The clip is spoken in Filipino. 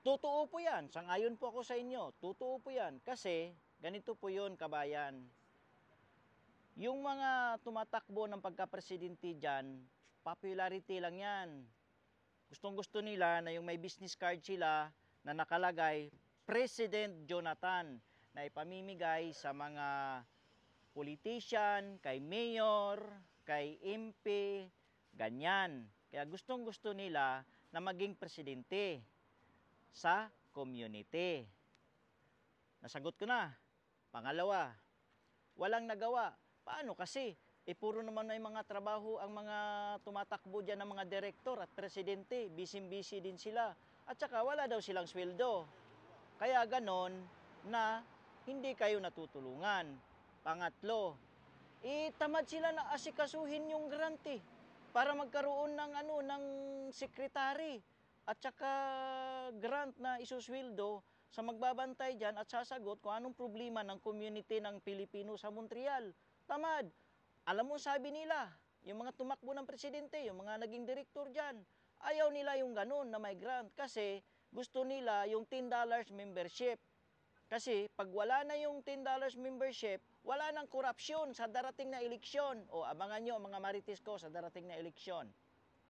Totoo po yan. Sang-ayon po ako sa inyo. Totoo po yan. Kasi ganito po yun, kabayan. Yung mga tumatakbo ng pagka-presidente dyan, popularity lang yan. Gustong-gusto nila na yung may business card sila na nakalagay President Jonathan na ipamimigay sa mga politician, kay mayor, kay MP, ganyan. Kaya gustong-gusto nila na maging presidente sa community. Nasagot ko na. Pangalawa, walang nagawa. Paano kasi? Puro naman may mga trabaho ang mga tumatakbo dyan ng mga direktor at presidente. Busy-busy din sila. At saka wala daw silang sweldo. Kaya ganon na hindi kayo natutulungan. Pangatlo, tamad sila na asikasuhin yung grant para magkaroon ng ng sekretary at saka grant na isusweldo sa magbabantay dyan at sasagot kung anong problema ng community ng Pilipino sa Montreal. Tamad. Alam mo sabi nila, yung mga tumakbo ng presidente, yung mga naging direktor dyan, ayaw nila yung ganun na may grant kasi gusto nila yung $10 membership. Kasi pag wala na yung $10 membership, wala nang korupsyon sa darating na eleksyon. O abangan nyo mga marites ko sa darating na eleksyon.